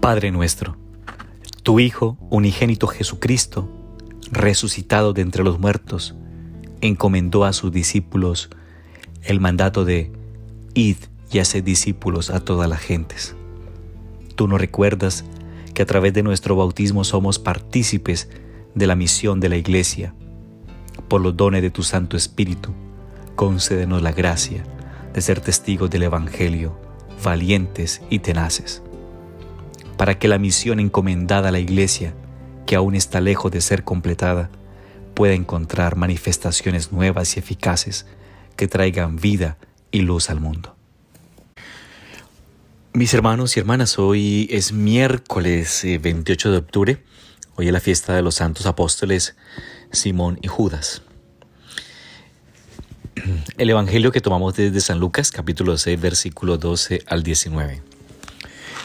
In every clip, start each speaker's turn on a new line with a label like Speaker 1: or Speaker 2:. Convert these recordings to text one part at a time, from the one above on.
Speaker 1: Padre nuestro, tu Hijo unigénito Jesucristo, resucitado de entre los muertos, encomendó a sus discípulos el mandato de id y haced discípulos a todas las gentes. Tú nos recuerdas que a través de nuestro bautismo somos partícipes de la misión de la Iglesia. Por los dones de tu Santo Espíritu, concédenos la gracia de ser testigos del Evangelio, valientes y tenaces, para que la misión encomendada a la Iglesia, que aún está lejos de ser completada, pueda encontrar manifestaciones nuevas y eficaces que traigan vida y luz al mundo. Mis hermanos y hermanas, hoy es miércoles 28 de octubre. Hoy es la fiesta de los santos apóstoles Simón y Judas. El evangelio que tomamos desde San Lucas, capítulo 6, versículos 12 al 19.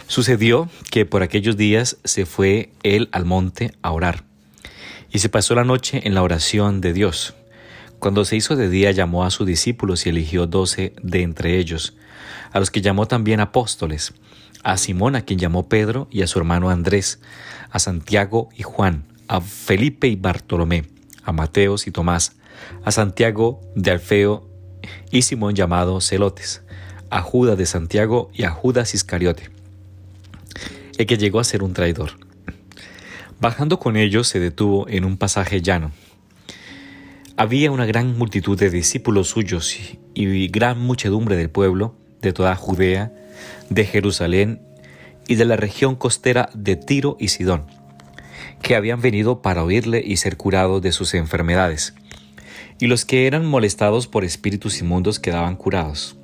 Speaker 1: Sucedió que por aquellos días se fue él al monte a orar, y se pasó la noche en la oración de Dios. Cuando se hizo de día, llamó a sus discípulos y eligió 12 de entre ellos, a los que llamó también apóstoles: a Simón, a quien llamó Pedro, y a su hermano Andrés, a Santiago y Juan, a Felipe y Bartolomé, a Mateos y Tomás, a Santiago de Alfeo y Simón llamado Celotes, a Judas de Santiago y a Judas Iscariote, el que llegó a ser un traidor. Bajando con ellos, se detuvo en un pasaje llano. Había una gran multitud de discípulos suyos y gran muchedumbre del pueblo de toda Judea, de Jerusalén y de la región costera de Tiro y Sidón, que habían venido para oírle y ser curados de sus enfermedades. Y los que eran molestados por espíritus inmundos quedaban curados.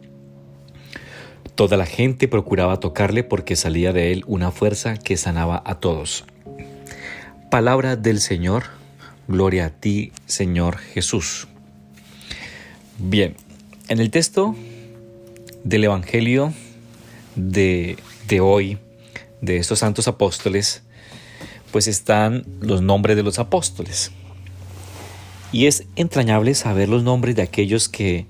Speaker 1: Toda la gente procuraba tocarle porque salía de él una fuerza que sanaba a todos. Palabra del Señor. Gloria a ti, Señor Jesús. Bien, en el texto del Evangelio de hoy, de estos santos apóstoles, pues están los nombres de los apóstoles. Y es entrañable saber los nombres de aquellos que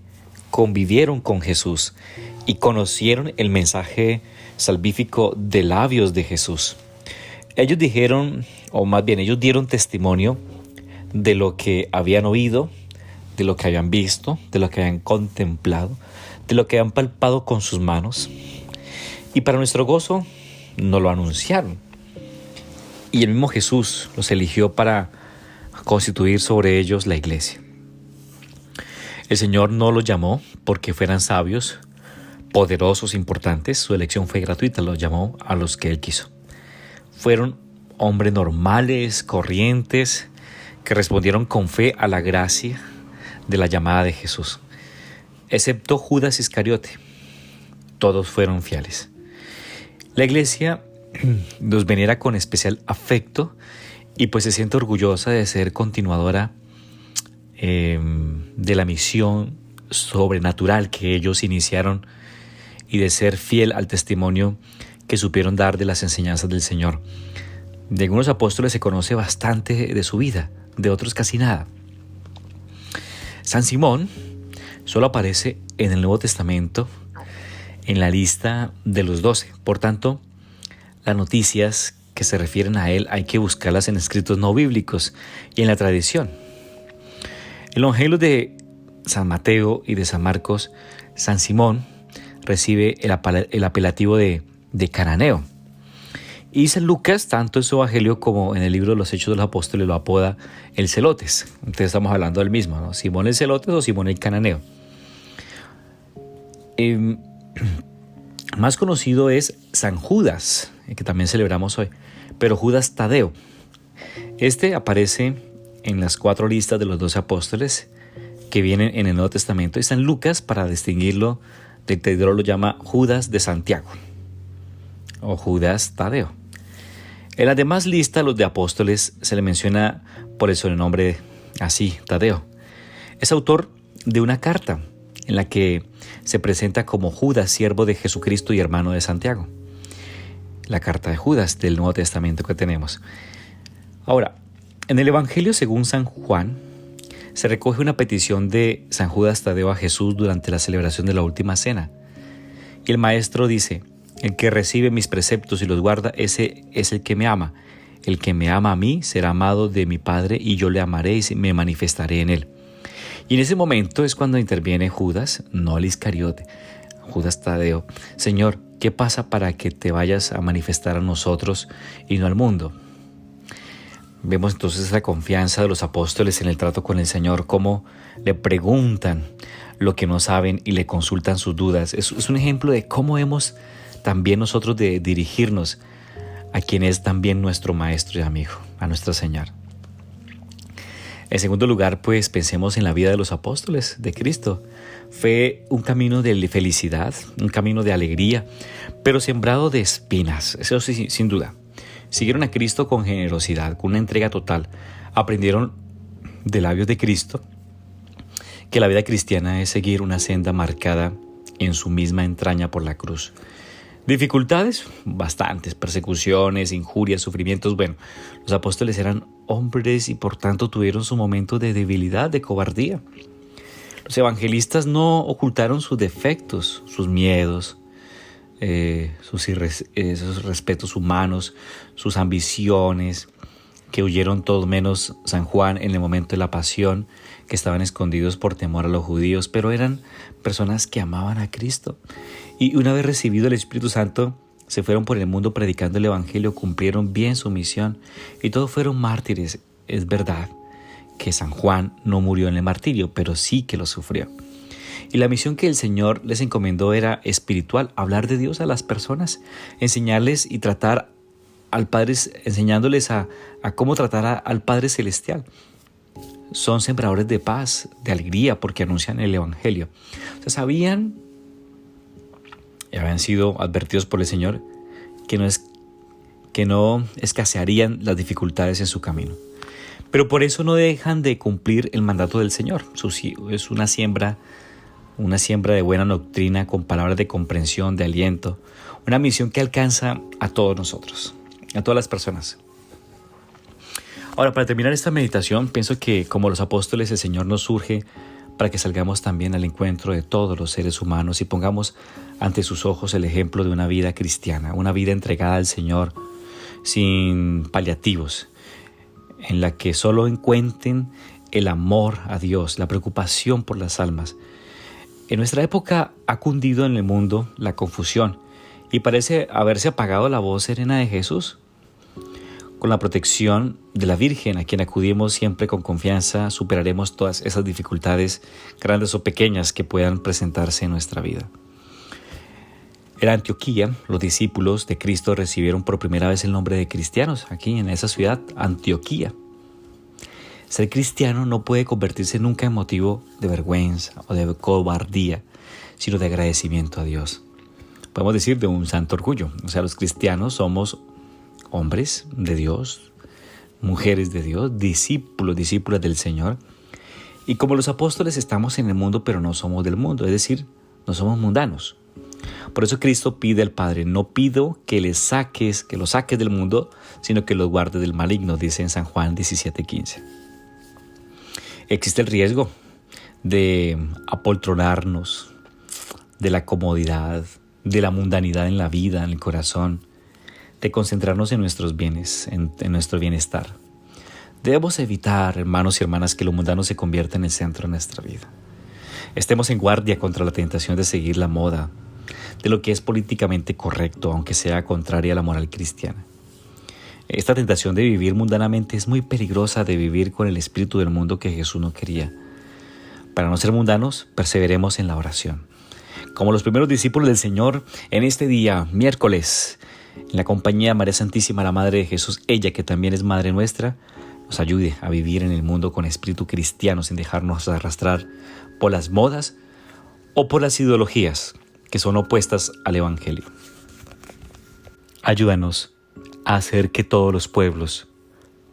Speaker 1: convivieron con Jesús y conocieron el mensaje salvífico de labios de Jesús. Ellos dijeron, o más bien ellos dieron testimonio de lo que habían oído, de lo que habían visto, de lo que habían contemplado, de lo que habían palpado con sus manos. Y para nuestro gozo nos lo anunciaron. Y el mismo Jesús los eligió para constituir sobre ellos la iglesia. El Señor no los llamó porque fueran sabios, poderosos, importantes. Su elección fue gratuita, los llamó a los que Él quiso. Fueron hombres normales, corrientes, que respondieron con fe a la gracia de la llamada de Jesús. Excepto Judas Iscariote, todos fueron fieles. La iglesia los venera con especial afecto y pues se siente orgullosa de ser continuadora de la misión sobrenatural que ellos iniciaron y de ser fiel al testimonio que supieron dar de las enseñanzas del Señor. De algunos apóstoles se conoce bastante de su vida, de otros casi nada. San Simón solo aparece en el Nuevo Testamento en la lista de los 12. Por tanto, las noticias que se refieren a él hay que buscarlas en escritos no bíblicos y en la tradición. En los evangelios de San Mateo y de San Marcos, San Simón recibe el apelativo de cananeo. Y San Lucas, tanto en su evangelio como en el libro de los Hechos de los Apóstoles, lo apoda el Celotes. Entonces estamos hablando del mismo, ¿no? Simón el Celotes o Simón el cananeo. Más conocido es San Judas, que también celebramos hoy, pero Judas Tadeo. Este aparece en las 4 listas de los 12 apóstoles que vienen en el Nuevo Testamento, y San Lucas, para distinguirlo del traidor, lo llama Judas de Santiago o Judas Tadeo. En las demás listas, los de apóstoles, se le menciona por el sobrenombre así, Tadeo. Es autor de una carta en la que se presenta como Judas, siervo de Jesucristo y hermano de Santiago. La carta de Judas del Nuevo Testamento que tenemos. Ahora, en el Evangelio según San Juan, se recoge una petición de San Judas Tadeo a Jesús durante la celebración de la Última Cena. Y el maestro dice: El que recibe mis preceptos y los guarda, ese es el que me ama. El que me ama a mí será amado de mi Padre, y yo le amaré y me manifestaré en él. Y en ese momento es cuando interviene Judas, no el Iscariote, Judas Tadeo. Señor, ¿qué pasa para que te vayas a manifestar a nosotros y no al mundo? Vemos entonces la confianza de los apóstoles en el trato con el Señor, cómo le preguntan lo que no saben y le consultan sus dudas. Es un ejemplo de cómo hemos también nosotros de dirigirnos a quien es también nuestro Maestro y amigo, a nuestro Señor. En segundo lugar, pues pensemos en la vida de los apóstoles de Cristo. Fue un camino de felicidad, un camino de alegría, pero sembrado de espinas, eso sí, sin duda. Siguieron a Cristo con generosidad, con una entrega total. Aprendieron de labios de Cristo que la vida cristiana es seguir una senda marcada en su misma entraña por la cruz. Dificultades, bastantes, persecuciones, injurias, sufrimientos. Bueno, los apóstoles eran hombres y por tanto tuvieron su momento de debilidad, de cobardía. Los evangelistas no ocultaron sus defectos, sus miedos, sus respetos humanos, sus ambiciones, que huyeron todos menos San Juan en el momento de la pasión, que estaban escondidos por temor a los judíos, pero eran personas que amaban a Cristo. Y una vez recibido el Espíritu Santo, se fueron por el mundo predicando el Evangelio, cumplieron bien su misión y todos fueron mártires. Es verdad que San Juan no murió en el martirio, pero sí que lo sufrió. Y la misión que el Señor les encomendó era espiritual, hablar de Dios a las personas, enseñarles y tratar al Padre, enseñándoles a cómo tratar al Padre Celestial. Son sembradores de paz, de alegría, porque anuncian el Evangelio. O sea, sabían y habían sido advertidos por el Señor que no escasearían las dificultades en su camino. Pero por eso no dejan de cumplir el mandato del Señor. Es una siembra de buena doctrina con palabras de comprensión, de aliento. Una misión que alcanza a todos nosotros, a todas las personas. Ahora, para terminar esta meditación, pienso que como los apóstoles, el Señor nos urge para que salgamos también al encuentro de todos los seres humanos y pongamos ante sus ojos el ejemplo de una vida cristiana, una vida entregada al Señor sin paliativos, en la que solo encuentren el amor a Dios, la preocupación por las almas. En nuestra época ha cundido en el mundo la confusión y parece haberse apagado la voz serena de Jesús. Con la protección de la Virgen, a quien acudimos siempre con confianza, superaremos todas esas dificultades, grandes o pequeñas, que puedan presentarse en nuestra vida. En Antioquía, los discípulos de Cristo recibieron por primera vez el nombre de cristianos, aquí en esa ciudad, Antioquía. Ser cristiano no puede convertirse nunca en motivo de vergüenza o de cobardía, sino de agradecimiento a Dios. Podemos decir de un santo orgullo. O sea, los cristianos somos hombres de Dios, mujeres de Dios, discípulas del Señor. Y como los apóstoles estamos en el mundo, pero no somos del mundo, es decir, no somos mundanos. Por eso Cristo pide al Padre: no pido que lo saques del mundo, sino que los guardes del maligno, dice en San Juan 17:15. Existe el riesgo de apoltronarnos, de la comodidad, de la mundanidad en la vida, en el corazón, de concentrarnos en nuestros bienes, en nuestro bienestar. Debemos evitar, hermanos y hermanas, que lo mundano se convierta en el centro de nuestra vida. Estemos en guardia contra la tentación de seguir la moda, de lo que es políticamente correcto, aunque sea contraria a la moral cristiana. Esta tentación de vivir mundanamente es muy peligrosa, de vivir con el espíritu del mundo que Jesús no quería. Para no ser mundanos, perseveremos en la oración. Como los primeros discípulos del Señor, en este día, miércoles, en la compañía de María Santísima, la Madre de Jesús, ella que también es Madre nuestra, nos ayude a vivir en el mundo con espíritu cristiano, sin dejarnos arrastrar por las modas o por las ideologías que son opuestas al Evangelio. Ayúdanos a hacer que todos los pueblos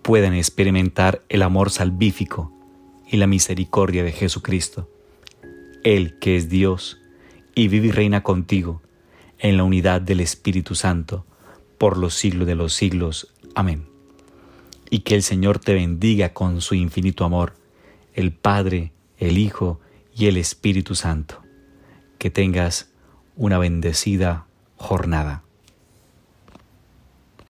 Speaker 1: puedan experimentar el amor salvífico y la misericordia de Jesucristo, Él que es Dios y vive y reina contigo en la unidad del Espíritu Santo, por los siglos de los siglos. Amén. Y que el Señor te bendiga con su infinito amor, el Padre, el Hijo y el Espíritu Santo. Que tengas una bendecida jornada.